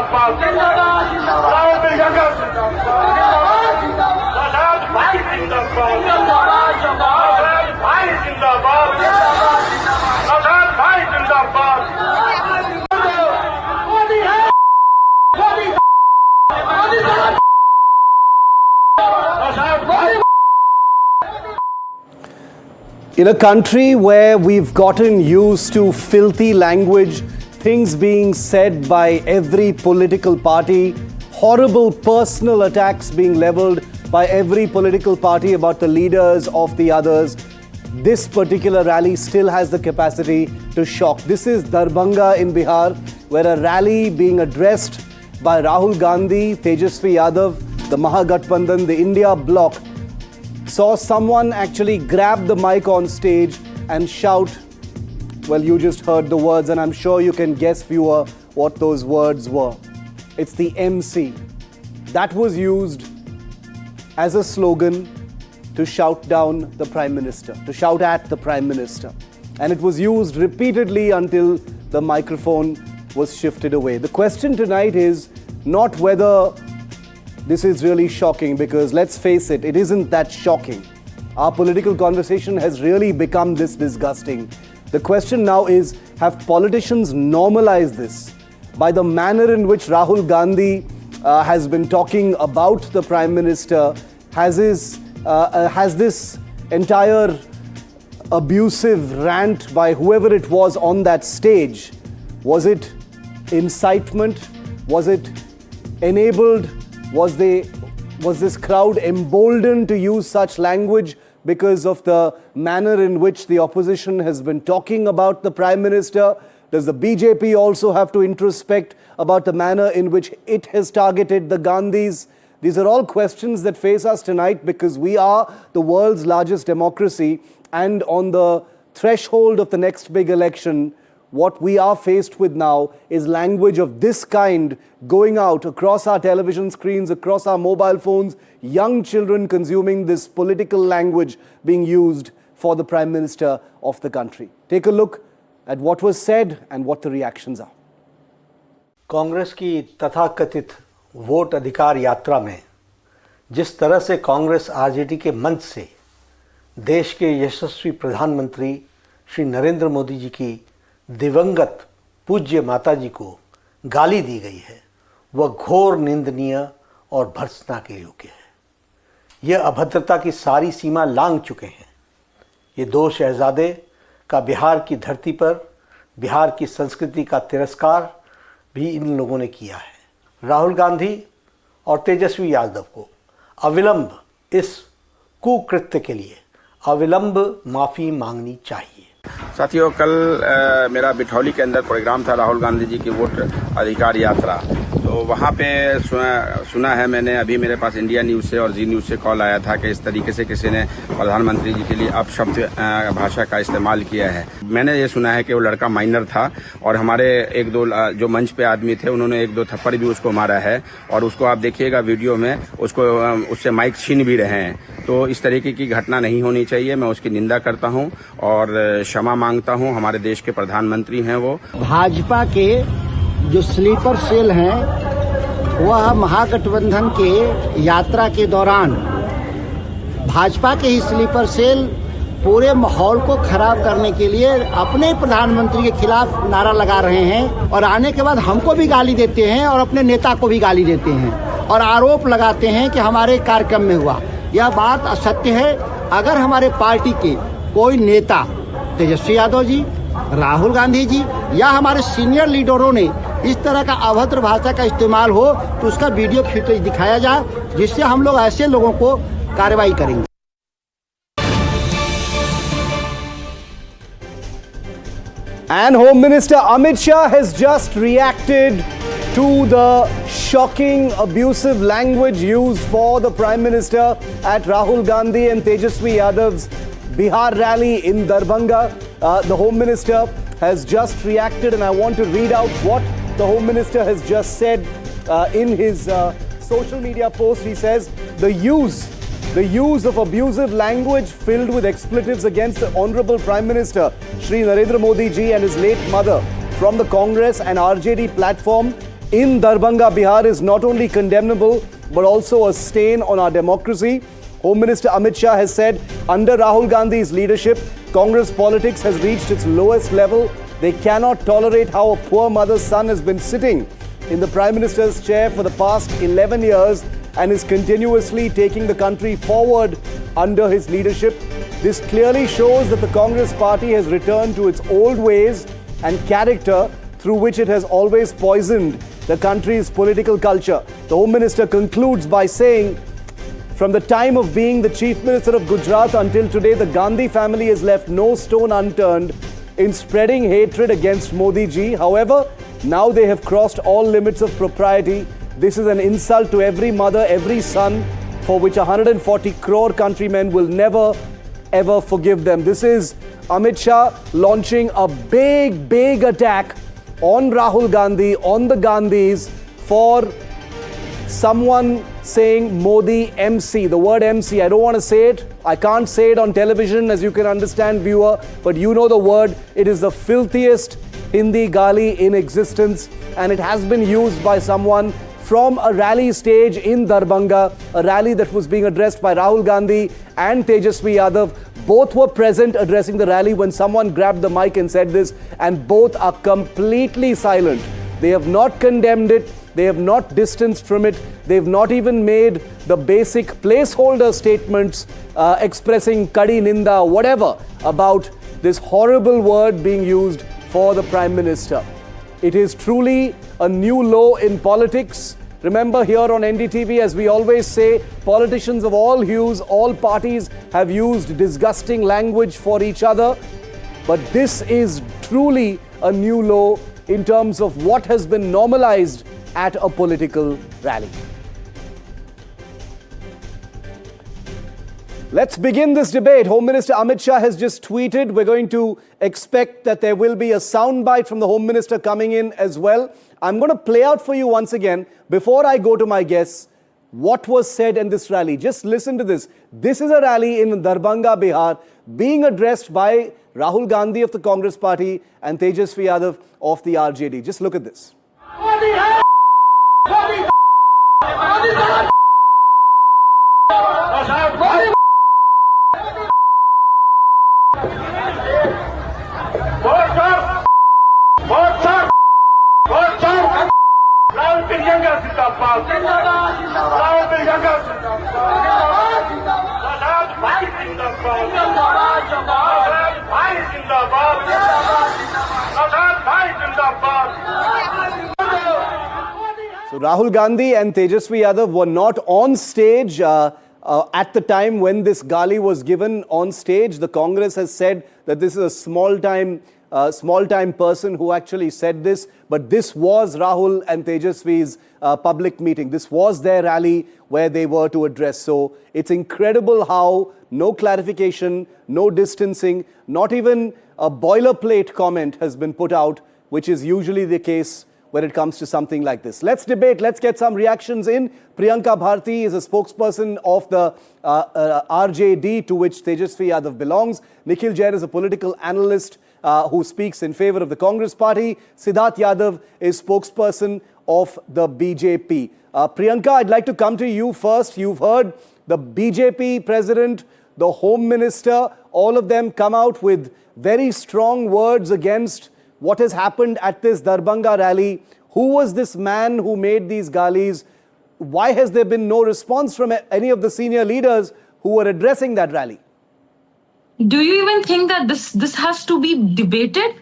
जिंदाबाद राहुल प्रियंका जिंदाबाद भाई जिंदाबाद भाई जिंदाबाद भाई जिंदाबाद मोदी है Modi In a country where we've gotten used to filthy language, things being said by every political party, horrible personal attacks being leveled by every political party about the leaders of the others, this particular rally still has the capacity to shock. This is Darbhanga in Bihar, where a rally being addressed by Rahul Gandhi, Tejasvi Yadav, the Mahagathbandhan, the India bloc, saw someone actually grab the mic on stage and shout, well, you just heard the words, and I'm sure you can guess, viewer, what those words were. It's the MC. That was used as a slogan to shout down the Prime Minister, to shout at the Prime Minister. And it was used repeatedly until the microphone was shifted away. The question tonight is not whether this is really shocking, because let's face it, it isn't that shocking. Our political conversation has really become this disgusting. The question now is, have politicians normalized this by the manner in which Rahul Gandhi has been talking about the Prime Minister? Has this entire abusive rant by whoever it was on that stage, was it incitement? Was it enabled? Was this crowd emboldened to use such language because of the manner in which the opposition has been talking about the Prime Minister? Does the BJP also have to introspect about the manner in which it has targeted the Gandhis? These are all questions that face us tonight, because we are the world's largest democracy, and on the threshold of the next big election, what we are faced with now is language of this kind going out across our television screens, across our mobile phones, young children consuming this political language being used for the Prime Minister of the country. Take a look at what was said and what the reactions are. Congress की तथाकथित vote अधिकार यात्रा में जिस तरह से Congress RJD के मंच से देश के यशस्वी प्रधानमंत्री श्री नरेंद्र मोदी जी की दिवंगत पूज्य माताजी को गाली दी गई है, वह घोर निंदनीय और भर्त्सना के योग्य है। यह अभद्रता की सारी सीमा लांघ चुके हैं। ये दो शहजादे का बिहार की धरती पर बिहार की संस्कृति का तिरस्कार भी इन लोगों ने किया है। राहुल गांधी और तेजस्वी यादव को अविलंब इस कुकृत्य के लिए अविलंब माफ़ी मांगनी चाहिए। साथियों, कल मेरा बिठौली के अंदर प्रोग्राम था राहुल गांधी जी की वोट अधिकार यात्रा। तो वहाँ पे सुना है मैंने, अभी मेरे पास इंडिया न्यूज़ से और जी न्यूज़ से कॉल आया था कि इस तरीके से किसी ने प्रधानमंत्री जी के लिए अपशब्द भाषा का इस्तेमाल किया है। मैंने ये सुना है कि वो लड़का माइनर था और हमारे एक दो जो मंच पे आदमी थे उन्होंने एक दो थप्पड़ भी उसको मारा है, और उसको आप देखिएगा वीडियो में, उससे माइक छीन भी रहे हैं। तो इस तरीके की घटना नहीं होनी चाहिए। मैं उसकी निंदा करता हूं और क्षमा मांगता हूं। हमारे देश के प्रधानमंत्री हैं वो। भाजपा के जो स्लीपर सेल हैं, वह महागठबंधन के यात्रा के दौरान भाजपा के ही स्लीपर सेल पूरे माहौल को खराब करने के लिए अपने प्रधानमंत्री के खिलाफ नारा लगा रहे हैं, और आने के बाद हमको भी गाली देते हैं और अपने नेता को भी गाली देते हैं और आरोप लगाते हैं कि हमारे कार्यक्रम में हुआ। यह बात असत्य है। अगर हमारे पार्टी के कोई नेता, तेजस्वी यादव जी, राहुल गांधी जी या हमारे सीनियर लीडरों ने इस तरह का अभद्र भाषा का इस्तेमाल हो, तो उसका वीडियो फुटेज दिखाया जाए, जिससे हम लोग ऐसे लोगों को कार्रवाई करेंगे। And Home Minister Amit Shah has just reacted to the shocking, abusive language used for the Prime Minister at Rahul Gandhi and Tejasvi Yadav's Bihar rally in Darbhanga. The Home Minister has just reacted, and I want to read out what the Home Minister has just said in his social media post. He says, the use of abusive language filled with expletives against the Honorable Prime Minister Shri Narendra Modi ji and his late mother from the Congress and RJD platform in Darbhanga, Bihar is not only condemnable but also a stain on our democracy. Home Minister Amit Shah has said under Rahul Gandhi's leadership, Congress politics has reached its lowest level. They cannot tolerate how a poor mother's son has been sitting in the Prime Minister's chair for the past 11 years and is continuously taking the country forward under his leadership. This clearly shows that the Congress party has returned to its old ways and character through which it has always poisoned the country's political culture. The Home Minister concludes by saying, from the time of being the Chief Minister of Gujarat until today, the Gandhi family has left no stone unturned in spreading hatred against Modi ji. However, now they have crossed all limits of propriety. This is an insult to every mother, every son, for which 140 crore countrymen will never, ever forgive them. This is Amit Shah launching a big attack on Rahul Gandhi, on the Gandhis, for someone saying Modi MC. The word MC, I don't want to say it. I can't say it on television, as you can understand, viewer, but you know the word. It is the filthiest Hindi Gaali in existence, and it has been used by someone from a rally stage in Darbhanga, a rally that was being addressed by Rahul Gandhi and Tejasvi Yadav. Both were present addressing the rally when someone grabbed the mic and said this, and both are completely silent. They have not condemned it. They have not distanced from it. They've not even made the basic placeholder statements expressing kadi ninda, whatever, about this horrible word being used for the Prime Minister. It is truly a new low in politics. Remember, here on NDTV, as we always say, politicians of all hues, all parties have used disgusting language for each other. But this is truly a new low in terms of what has been normalized at a political rally. Let's begin this debate. Home Minister Amit Shah has just tweeted. We're going to expect that there will be a soundbite from the Home Minister coming in as well. I'm going to play out for you once again, before I go to my guests, what was said in this rally. Just listen to this. This is a rally in Darbhanga, Bihar, being addressed by Rahul Gandhi of the Congress Party and Tejasvi Yadav of the RJD. Just look at this. So Rahul Gandhi and Tejasvi Yadav were not on stage at the time when this Gaali was given on stage. The Congress has said that this is a small-time person who actually said this, but this was Rahul and Tejasvi's public meeting. This was their rally where they were to address. So it's incredible how no clarification, no distancing, not even a boilerplate comment has been put out, which is usually the case when it comes to something like this. Let's debate. Let's get some reactions in. Priyanka Bharti is a spokesperson of the RJD, to which Tejasvi Yadav belongs. Nikhil Jain is a political analyst who speaks in favor of the Congress party. Sidharth Yadav is spokesperson of the BJP. Priyanka, I'd like to come to you first. You've heard the BJP president, the Home Minister, all of them come out with very strong words against what has happened at this Darbhanga rally. Who was this man who made these Gaalis? Why has there been no response from any of the senior leaders who were addressing that rally? Do you even think that this has to be debated?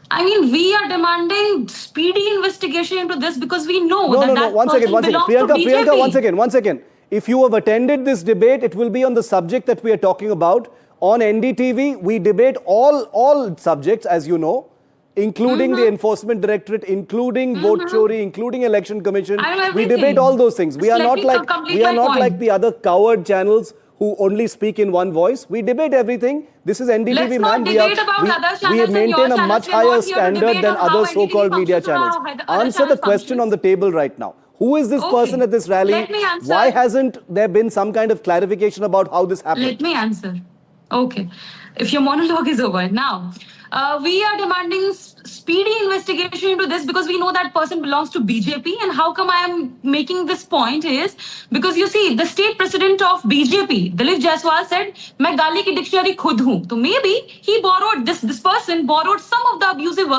I mean, we are demanding speedy investigation into this because we know that one second. Priyanka, one second. If you have attended this debate, it will be on the subject that we are talking about. On NDTV, we debate all subjects, as you know, including the Enforcement Directorate, including vote chori, including Election Commission. We debate all those things. We are not like the other coward channels who only speak in one voice. We debate everything. This is NDTV, ma'am. We maintain a much higher standard than other so-called media channels. Answer the question on the table right now. Who is this person at this rally? Let me answer. Why hasn't there been some kind of clarification about how this happened? Let me answer. Okay. If your monologue is over. Now, We are demanding speedy investigation into this because we know that person belongs to BJP. And how come I am making this point is because you see, the state president of BJP, Dilip Jaiswal, said, "मैं गाली की dictionary खुद हूँ." So maybe he borrowed this person borrowed some of the abusive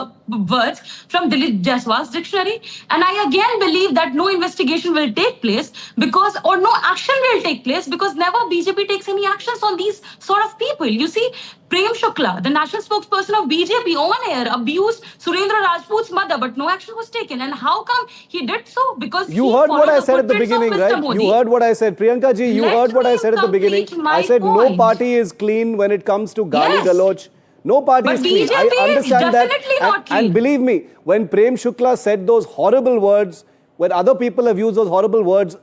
words from Dilip Jaiswal's dictionary. And I again believe that no investigation will take place because, or no action will take place because never BJP takes any actions on these sort of people. You see, Prem Shukla, the national spokesperson of BJP, on air abused Surendra Rajput's mother, but no action was taken. And how come he did so? Because You he heard what followed I the said at the footprints of beginning, Mr. right? Modi. You heard what I said. Priyanka ji, you Let heard what I me said at the beginning. complete my I said no point. party is clean when it comes to Gaali Yes. Galoch. No party But is clean. I BJP is understand that. definitely not clean. And believe me, when Prem Shukla said those horrible words, when other people have used those horrible words,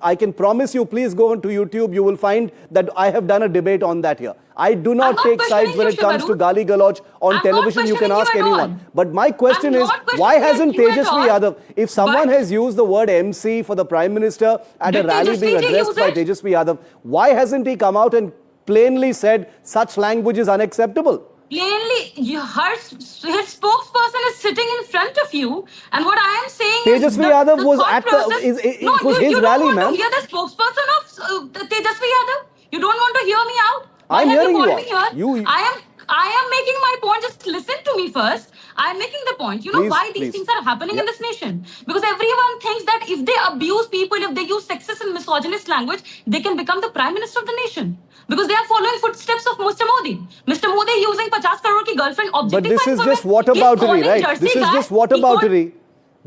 I can promise you, please go onto YouTube, you will find that I have done a debate on that here. I do not take sides when it comes to Gaali Galoch on television. You can ask anyone. But my question is, why hasn't Tejasvi Yadav, if someone has used the word MC for the Prime Minister at a rally being addressed by Tejasvi Yadav, why hasn't he come out and plainly said such language is unacceptable? Plainly, his spokesperson is sitting in front of you, and what I am saying Tejasvi is Yadav was thought at the- process- it was his you rally, don't want ma'am. to hear the spokesperson of Tejasvi Yadav. You don't want to hear me out. Why I'm have hearing called you me out. here? I am making my point. Just listen to me first. I am making the point. You know Please, why these please. things are happening in this nation? Because everyone thinks that if they abuse people, if they use sexist and misogynist language, they can become the prime minister of the nation. Because they are following footsteps of Mr. Modi. Mr. Modi using 50 crore ki girlfriend But objectifying this is women. just whataboutery, He's right? calling This is Jersey just guy. He called- whataboutery.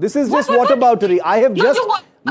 This is just What? whataboutery. I have No, just,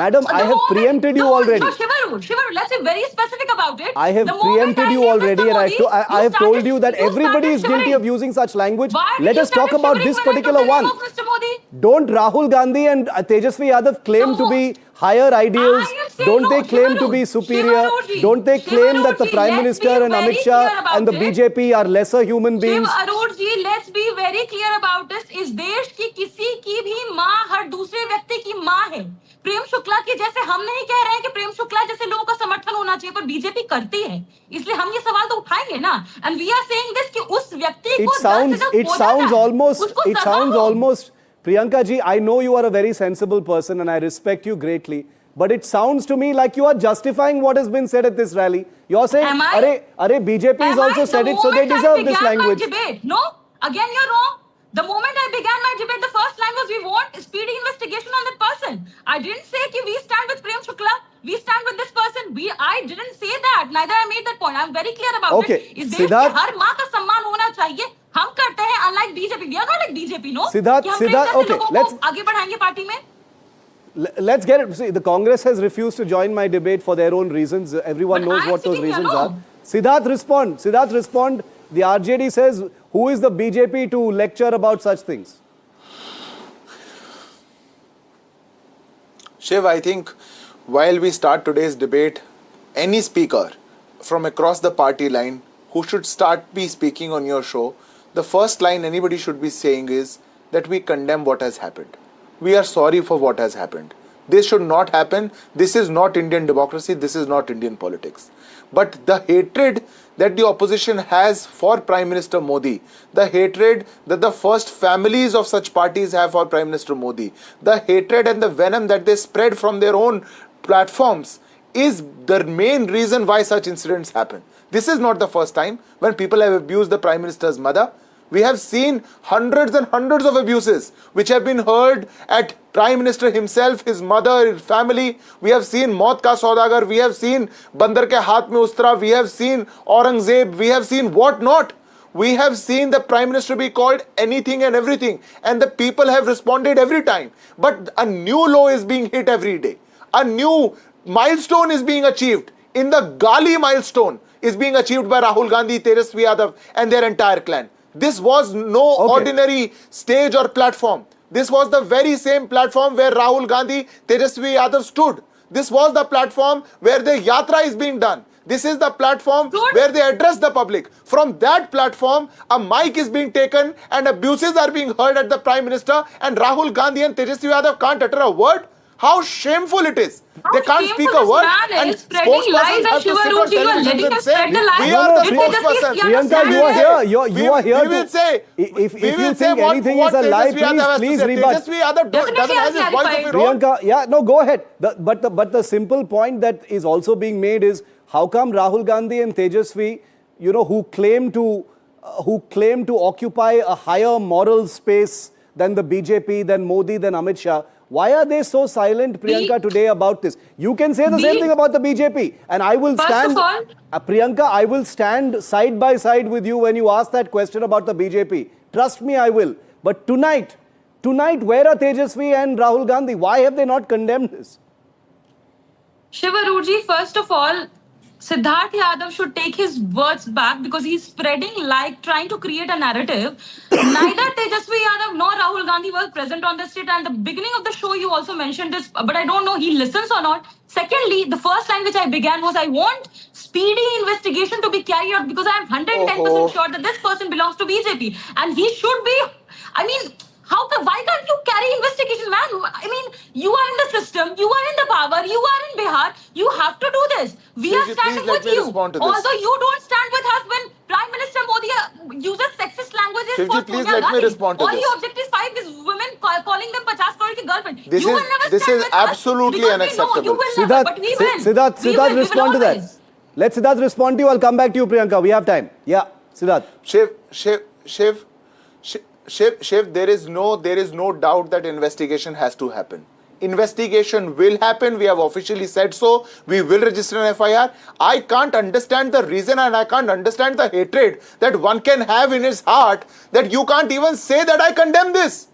madam, I have preempted you already. Shivaru, let's be very specific about it. I have The moment preempted I you hit already, Mr. and Modi, I have told you that you everybody is started guilty of shivering. using such language. Why did Let you us talk start about shivering this when I took particular the name one. of Mr. Modi? Don't Rahul Gandhi and Tejasvi Yadav claim to be higher ideals? I am saying Don't no, they claim to Shivaru, be superior? Shivaruji, Don't they claim that the Shivaruji, Prime let's Minister be and very Amit clear Shah about and the it. BJP are lesser human beings? Shiv Arora ji, let's be very clear about this. इस देश की किसी की भी माँ हर दूसरे व्यक्ति की माँ है. प्रेम शुक्ला की जैसे हम नहीं कह रहे हैं कि प्रेम शुक्ला जैसे लोगों का समर्थन होना चाहिए, पर बीजेपी करती है. इसलिए हम ये सवाल तो उठाएंगे ना. And we are saying this कि उस व्यक्ति को It sounds almost, Priyanka ji, I know you are a very sensible person and I respect you greatly. But it sounds to me like you are justifying what has been said at this rally. You're saying, Am I? Arey, BJP has also said it, so they deserve this language. Debate. No, again you're wrong. The moment I began my debate, the first line was we want speedy investigation on that person. I didn't say कि we stand with Prem Shukla. We stand with this person. I didn't say that. Neither I made that point. I'm very clear about it. इस देश Sidharth, की हर माँ का सम्मान होना चाहिए. हम करते हैं. Unlike BJP, we are not like BJP, no. Sidharth, कि हम प्रेम जैसे okay, लोगों let's- को आगे बढ़ाएंगे पार्टी में. Let's get it. See, the Congress has refused to join my debate for their own reasons. Everyone But knows I'm what those sitting here, reasons no. are. Sidharth, respond. Sidharth, respond. The RJD says, who is the BJP to lecture about such things? Shiv, I think while we start today's debate, any speaker from across the party line who should be speaking on your show, the first line anybody should be saying is that we condemn what has happened. We are sorry for what has happened. This should not happen. This is not Indian democracy. This is not Indian politics. But the hatred that the opposition has for Prime Minister Modi, the hatred that the first families of such parties have for Prime Minister Modi, the hatred and the venom that they spread from their own platforms is the main reason why such incidents happen. This is not the first time when people have abused the Prime Minister's mother. We have seen hundreds and hundreds of abuses which have been heard at Prime Minister himself, his mother, his family. We have seen Maut Ka Saudagar, we have seen Bandar ke Haath Mein Ustra, we have seen Aurangzeb, we have seen what not. We have seen the Prime Minister be called anything and everything, and the people have responded every time. But a new low is being hit every day. A new milestone is being achieved. In the Gaali milestone is being achieved by Rahul Gandhi, Tejasvi Yadav and their entire clan. This was no ordinary stage or platform. This was the very same platform where Rahul Gandhi, Tejasvi Yadav stood. This was the platform where the yatra is being done. This is the platform where they address the public. From that platform, a mic is being taken and abuses are being heard at the Prime Minister, and Rahul Gandhi and Tejasvi Yadav can't utter a word. How shameful it is. How They can't speak shameful a this word, man and is spreading lies spokespersons and have to sit on Shivaruji, you are television letting and them say, spread the lies. we No, are no, the It is just spokespersons. this Priyanka, young you are man. here. You are here We to. will say, If we you will say think anything what is a lie, Tejasvi Yadav has to please say. rebut. Tejasvi Yadav Definitely doesn't have I'll his voice of clarify. his own. Priyanka, yeah, no, go ahead. But the simple point that is also being made is how come Rahul Gandhi and Tejasvi, who claim to occupy a higher moral space than the BJP, than Modi, than Amit Shah, why are they so silent, Priyanka, today about this? You can say the same thing about the BJP, and I will First stand. of all, Priyanka, I will stand side by side with you when you ask that question about the BJP. Trust me, I will. But tonight, where are Tejasvi and Rahul Gandhi? Why have they not condemned this? Shivaruji, first of all, Sidharth Yadav should take his words back because he's spreading like trying to create a narrative. Neither Tejasvi Yadav nor Rahul Gandhi was present on the stage. And the beginning of the show, you also mentioned this, but I don't know he listens or not. Secondly, the first line which I began was I want speedy investigation to be carried out because I am 110% sure that this person belongs to BJP and he should be. I mean, why can't you carry investigation, man? I mean, you are in the system, you are in the power, you are in Bihar, you have to do this. We are Shivji, standing please let with me you. respond to this. Although you don't stand with us when Prime Minister Modi uses sexist languages Shivji, for please Sonia let me Gandhi. respond to All this. he objectifies is women calling them 50 crore ki girlfriend. This You is- will never this stand is with us absolutely because unacceptable. We know you will never, but we will. Sidharth, We will respond to that. always. Let Sidharth respond to you. I'll come back to you, Priyanka. We have time. Yeah, Sidharth. Shiv, there is no doubt that investigation has to happen. Investigation will happen. We have officially said so. We will register an FIR. I can't understand the reason and I can't understand the hatred that one can have in his heart that you can't even say that I condemn this.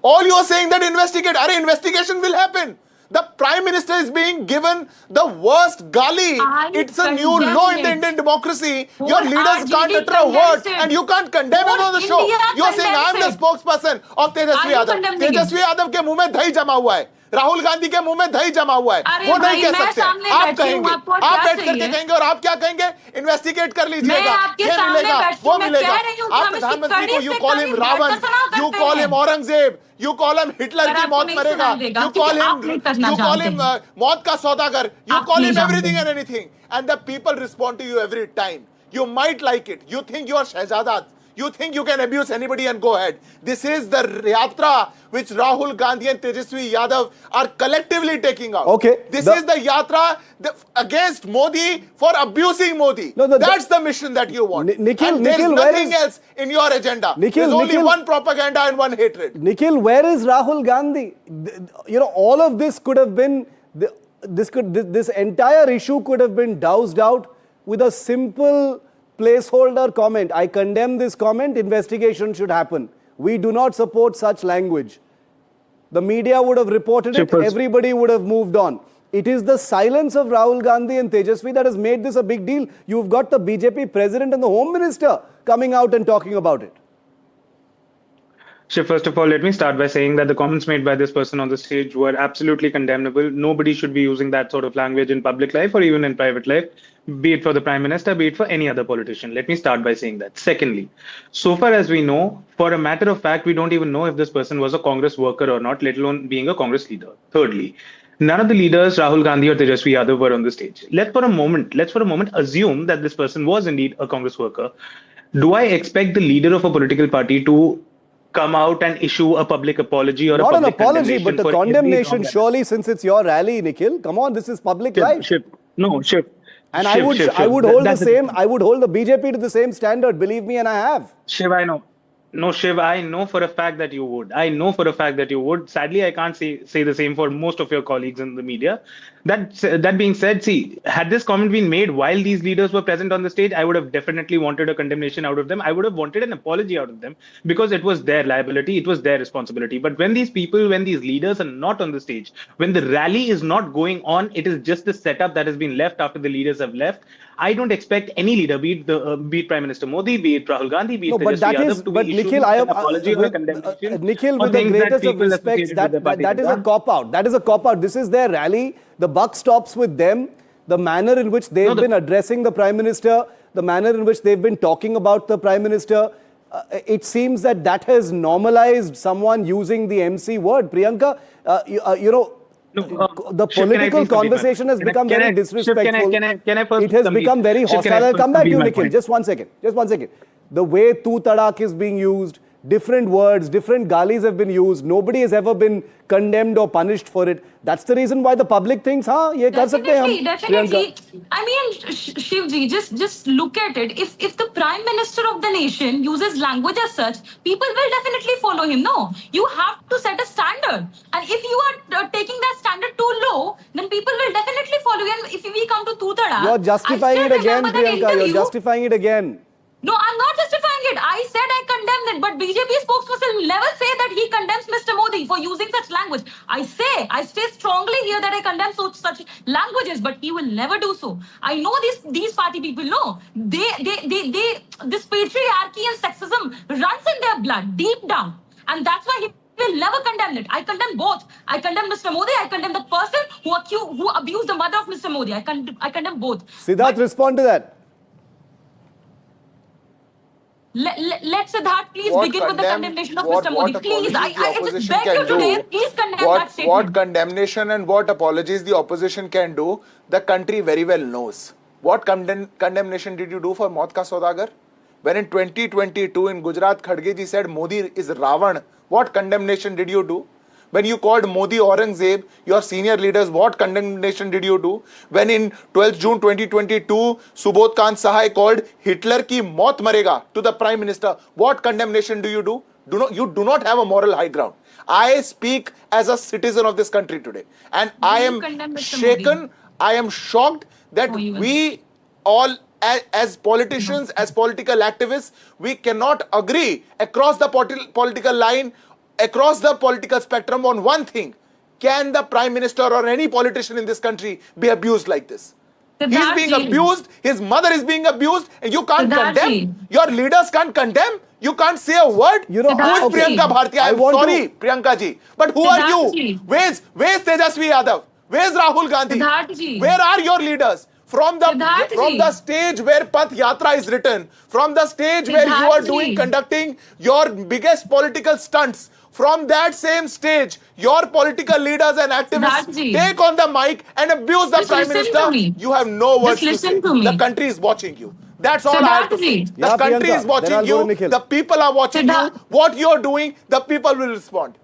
All you are saying that investigation will happen. The Prime Minister is being given the worst Gaali. I It's a new condemn law in the it. Indian democracy. Whole Your leaders can't RJD utter a word condemns it. and you can't condemn him Whole on the show. India You are saying I am the condemns it. spokesperson of Tejasvi Are you Yadav. condemning him? Tejasvi Yadav के मुंह में दही जमा हुआ है. राहुल गांधी के मुंह में दही जमा हुआ है. अरे वो नहीं भाई, कह मैं सकते. सामने आप बैठी हूँ, कहेंगे. आपको आप क्या बैठ करके चाहिए? कहेंगे और आप क्या कहेंगे? इन्वेस्टिगेट कर लीजिएगा. मैं आपके ये सामने मिलेगा, बैठी वो हूँ, मैं मिलेगा. कह रही हूँ कि आप हम इसकी प्रधानमंत्री को कड़ी यू से कॉल कड़ी हिम बरकरार रावण, करते यू कॉल हैं। Him Aurangzeb, you call him Hitler पर की आपको मौत नहीं मरेगा, सुनाई देगा, यू क्योंकि कॉल आप नहीं करना हिम जानते। मौत का सौदागर, you आप call नहीं him जानते। everything and anything, and the people respond to you every time. You might like it. You think you are Shahzadat. You think you can abuse anybody and go ahead. This is the yatra which Rahul Gandhi and Tejasvi Yadav are collectively taking out. Okay, This is the yatra against Modi for abusing Modi. No, That's the mission that you want. Nikhil, and there's Nikhil, where nothing is- else in your agenda. Nikhil, There's only Nikhil- one propaganda and one hatred. Nikhil, where is Rahul Gandhi? All of this could have been, this entire issue could have been doused out with a simple placeholder comment. I condemn this comment, investigation should happen. We do not support such language. The media would have reported it, everybody would have moved on. It is the silence of Rahul Gandhi and Tejasvi that has made this a big deal. You've got the BJP president and the Home Minister coming out and talking about it. Shiv, first of all, let me start by saying that the comments made by this person on the stage were absolutely condemnable. Nobody should be using that sort of language in public life or even in private life, be it for the Prime Minister, be it for any other politician. Let me start by saying that. Secondly, so far as we know, for a matter of fact, we don't even know if this person was a Congress worker or not, let alone being a Congress leader. Thirdly, none of the leaders, Rahul Gandhi or Tejasvi Yadav, were on the stage. Let's for a moment assume that this person was indeed a Congress worker. Do I expect the leader of a political party to come out and issue a public apology or Not a an public apology, but condemnation a for every condemnation, wrong that- surely, since it's your rally, Nikhil. Come on, this is public life. Shiv. And Shiv, I would hold the same, I would hold the BJP to the same standard, believe me, and I have. Shiv, I know. No, Shiv, I know for a fact that you would. I know for a fact that you would. Sadly, I can't say the same for most of your colleagues in the media. That being said, see, had this comment been made while these leaders were present on the stage, I would have definitely wanted a condemnation out of them. I would have wanted an apology out of them because it was their liability, it was their responsibility. But when these leaders are not on the stage, when the rally is not going on, it is just the setup that has been left after the leaders have left. I don't expect any leader, be it Prime Minister Modi, be it Rahul Gandhi, be it Tejasvi Yadav, to be issuing an apology or a condemnation. Nikhil, on with the things that greatest of people respects, associated with the party that is have a done. cop-out. That is a cop-out. This is their rally. The buck stops with them. The manner in which they've been addressing the Prime Minister, the manner in which they've been talking about the Prime Minister, it seems that has normalized someone using the MC word. Priyanka, the Shiv, can I political please complete my conversation has point? become Can I- very disrespectful. Shiv, can I first It has complete- become very Shiv, can hostile. I I'll first come back to you, complete my Nikhil. point? Just one second. Just one second. The way tu tadak is being used, different words, different galis have been used. Nobody has ever been condemned or punished for it. That's the reason why the public thinks, ye kar sakte hain hum, Definitely. Priyanka. I mean, Shivji, just look at it. If the Prime Minister of the nation uses language as such, people will definitely follow him. No, you have to set a standard. And if you are taking that standard too low, then people will definitely follow you. And if we come to Tutada, You're justifying it again, Priyanka. You're justifying it again. No, I'm not justifying it. I said I condemned it, but BJP spokesperson will never say that he condemns Mr. Modi for using such language. I stay strongly here that I condemn such languages, but he will never do so. I know these party people know. This patriarchy and sexism runs in their blood, deep down. And that's why he will never condemn it. I condemn both. I condemn Mr. Modi. I condemn the person who abused the mother of Mr. Modi. I condemn both. Sidharth, respond to that. Let Sidharth please begin with the condemnation of Mr. Modi. Please, I just beg you today, please condemn that statement. What condemnation and what apologies the opposition can do, the country very well knows. What condemnation did you do for Maut Ka Saudagar? When in 2022 in Gujarat, Khadge ji said Modi is Ravan, what condemnation did you do? When you called Modi Aurangzeb, your senior leaders, what condemnation did you do? When in 12th June 2022, Subodh Kant Sahai called Hitler ki maut marega to the Prime Minister, what condemnation do you do? You do not have a moral high ground. I speak as a citizen of this country today. And I am shaken, I am shocked that we all as politicians, as political activists, we cannot agree across the political line, across the political spectrum on one thing. Can the Prime Minister or any politician in this country be abused like this? He is being abused, his mother is being abused, and you can't condemn? Your leaders can't condemn? You can't say a word? You know, who is Priyanka Bharti? I am sorry, Priyanka ji. But who are you? Where's Tejasvi Yadav? Where's Rahul Gandhi? Where are your leaders? From the stage where Path Yatra is written, from the stage where you are conducting your biggest political stunts, from that same stage, your political leaders and activists take on the mic and abuse the Prime Minister. You have no words to say. The country is watching you. That's all I have to say. The country is watching you. The people are watching you. What you are doing, the people will respond.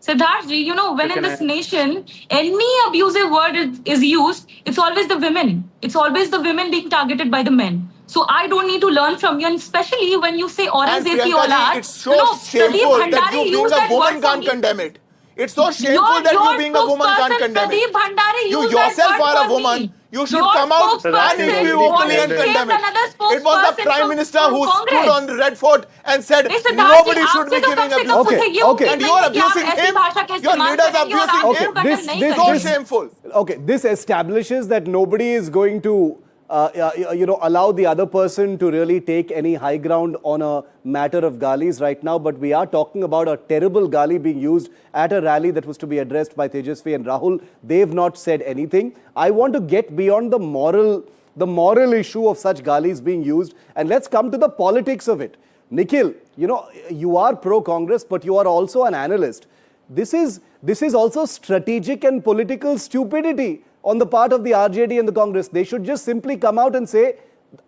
Sidharth ji, when in this nation, any abusive word is used, it's always the women. It's always the women being targeted by the men. So I don't need to learn from you, and especially when you say Aurangzeb ki aulad. It's so shameful that you being a woman can't condemn it. It's so shameful that you being a woman can't condemn it. You yourself are a woman. You should come out unequivocally and condemn it. It was the Prime Minister who stood on the Red Fort and said nobody should be giving abuse. Okay. And you are abusing him. Your leaders are abusing him. This So shameful. Okay, this establishes that nobody is going to allow the other person to really take any high ground on a matter of galis right now. But we are talking about a terrible gali being used at a rally that was to be addressed by Tejasvi and Rahul. They've not said anything. I want to get beyond the moral issue of such galis being used, and let's come to the politics of it. Nikhil, you are pro-Congress, but you are also an analyst. This is also strategic and political stupidity on the part of the RJD and the Congress. They should just simply come out and say,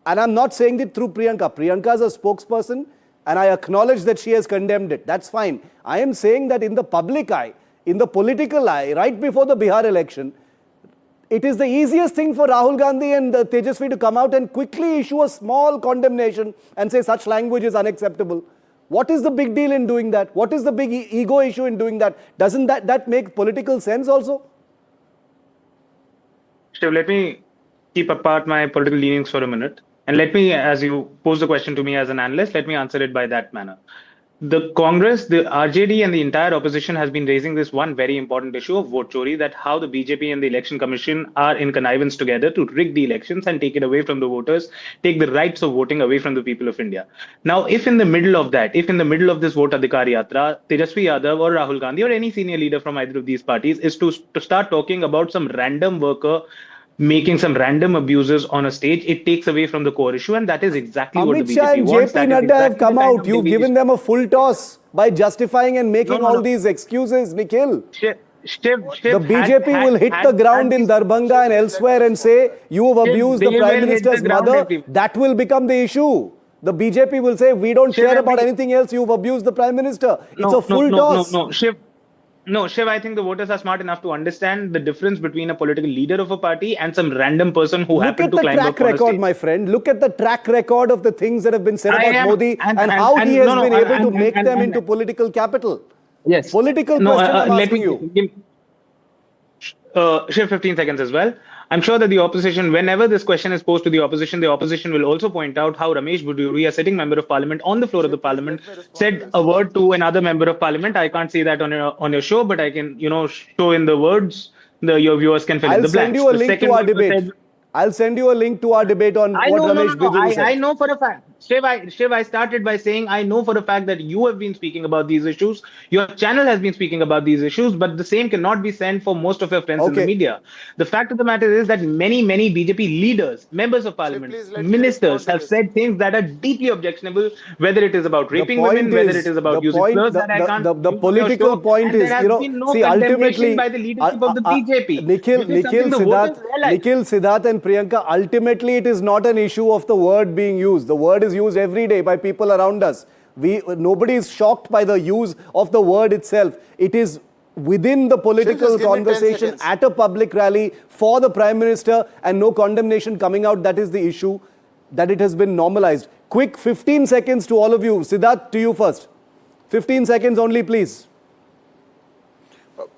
and I'm not saying it through Priyanka. Priyanka is a spokesperson, and I acknowledge that she has condemned it. That's fine. I am saying that in the public eye, in the political eye, right before the Bihar election, it is the easiest thing for Rahul Gandhi and Tejasvi to come out and quickly issue a small condemnation and say such language is unacceptable. What is the big deal in doing that? What is the big ego issue in doing that? Doesn't that make political sense also? Shiv, let me keep apart my political leanings for a minute. And let me, as you pose the question to me as an analyst, let me answer it by that manner. The Congress, the RJD and the entire opposition has been raising this one very important issue of vote chori, that how the BJP and the Election Commission are in connivance together to rig the elections and take it away from the voters, take the rights of voting away from the people of India. Now, if in the middle of that, if in the middle of this vote adhikar yatra, Tejasvi Yadav or Rahul Gandhi or any senior leader from either of these parties is to start talking about some random worker making some random abuses on a stage, it takes away from the core issue, and that is exactly what the Amit Shah BJP and wants. JP Nadda have come out. You've given them a full toss by justifying and making all these excuses, Nikhil. The BJP will hit the ground in Darbhanga and elsewhere and say, you have abused the Prime Minister's mother. That will become the issue. The BJP will say, we don't care about anything else. You've abused the Prime Minister. It's a full toss. Shiv, I think the voters are smart enough to understand the difference between a political leader of a party and some random person who happened to climb up on a stage. Look at the track record, my friend. Look at the track record of the things that have been said about Modi and how he has been able to make them into political capital. Yes. Political question I'm asking you. Shiv, 15 seconds as well. I'm sure that the opposition, whenever this question is posed to the opposition will also point out how Ramesh Buduri, a sitting member of parliament on the floor of the parliament, said a word to another member of parliament. I can't say that on your show, but I can, show in the words. Your viewers can fill in the blanks. I'll send you a link to our debate. I'll send you a link to our debate on what Ramesh Buduri said. I know for a fact. Shiv, I started by saying I know for a fact that you have been speaking about these issues. Your channel has been speaking about these issues, but the same cannot be said for most of your friends in the media. The fact of the matter is that many BJP leaders, members of parliament, ministers have said things that are deeply objectionable, whether it is about raping women, whether it is about using slurs that I can't. The political point is, see, ultimately, by the leadership of the BJP. Nikhil, Sidharth and Priyanka, ultimately it is not an issue of the word being used. The word is used every day by people around us. Nobody is shocked by the use of the word itself. It is within the political conversation at a public rally for the Prime Minister and no condemnation coming out. That is the issue, that it has been normalized. Quick 15 seconds to all of you. Sidharth, to you first. 15 seconds only, please.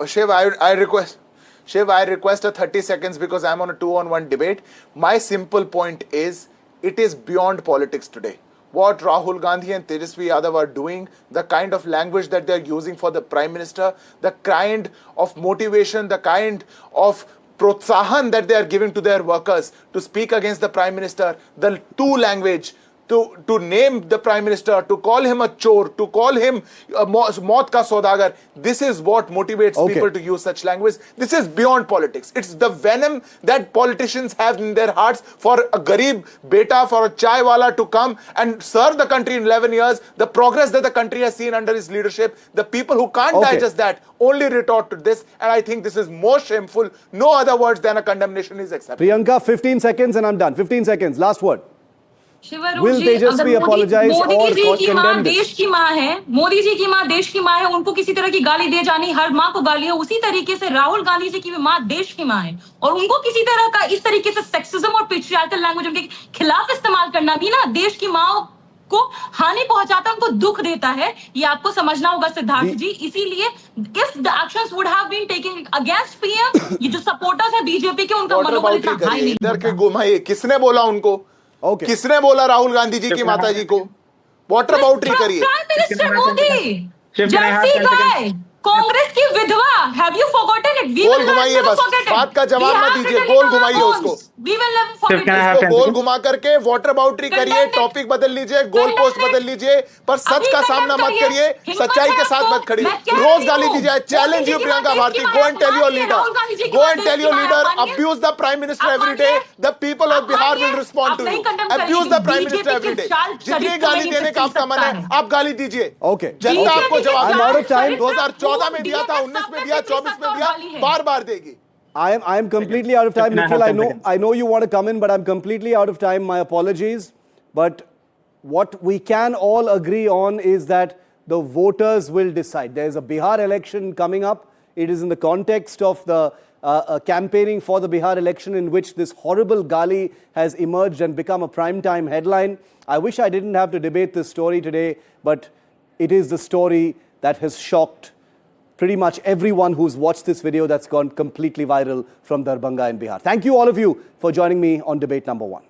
Shiv, I request a 30 seconds because I'm on a 2-on-1 debate. My simple point is, it is beyond politics today. What Rahul Gandhi and Tejasvi Yadav are doing, the kind of language that they're using for the Prime Minister, the kind of motivation, the kind of protsahan that they are giving to their workers to speak against the Prime Minister, the two language, to name the Prime Minister, to call him a chor, to call him a maut ka saudagar. This is what motivates people to use such language. This is beyond politics. It's the venom that politicians have in their hearts for a garib beta, for a chai wala to come and serve the country in 11 years. The progress that the country has seen under his leadership, the people who can't digest that only retort to this. And I think this is more shameful. No other words than a condemnation is acceptable. Priyanka, 15 seconds and I'm done. 15 seconds. Last word. Will Teजस्वी apologize or condemn this? देश की माँ है, मोदी जी की माँ देश की माँ है, उनको किसी तरह की गाली दे जानी, हर माँ को गाली है, उसी तरीके से राहुल गांधी जी की माँ देश की माँ है और उनको किसी तरह का इस तरीके से सेक्सिज्म और पेट्रियार्कल लैंग्वेज उनके खिलाफ इस्तेमाल करना भी ना देश की माँ को हानि पहुंचाता है, उनको दुख देता है। ये आपको समझना होगा सिद्धार्थ जी। इसीलिए if the actions would have been taken against PM, ये जो सपोर्टर्स है बीजेपी के, उनका मनोबल इतना हाई नहीं इधर के घुमाइए। किसने बोला उनको? किसने बोला राहुल गांधी जी की माता जी को? वाटर बाउटरी करिए। प्राइम मिनिस्टर मोदी, जर्सी गाय, कांग्रेस की विधवा, हैव यू फॉरगॉटन इट? गोल घुमाइए बस, बात का जवाब मत दीजिए, गोल घुमाइए उसको। We will never forget it. उसको गोल घुमा करके वाटर बाउटरी करिए, टॉपिक बदल लीजिए, गोल पोस्ट बदल लीजिए, पर सच का सामना मत करिए, सच्चाई के साथ मत खड़िए। रोज गाली दीजिए। Challenge you Priyanka Bharti, go and tell your leader, abuse the Prime Minister every day. The people of Bihar will respond to you. Abuse the Prime Minister every day. जितनी गाली देने का आपका मन है, आप गाली दीजिए। जनता आपको जवाब 2014 में दिया था, 19 में दिया, 24 में दिया, बार-बार देगी। I am completely out of time. Nikhil, I know you want to come in, but I'm completely out of time. My apologies. But what we can all agree on is that the voters will decide. There is a Bihar election coming up. It is in the context of the campaigning for the Bihar election in which this horrible Gaali has emerged and become a prime-time headline. I wish I didn't have to debate this story today, but it is the story that has shocked pretty much everyone who's watched this video that's gone completely viral from Darbhanga in Bihar. Thank you all of you for joining me on debate number 1.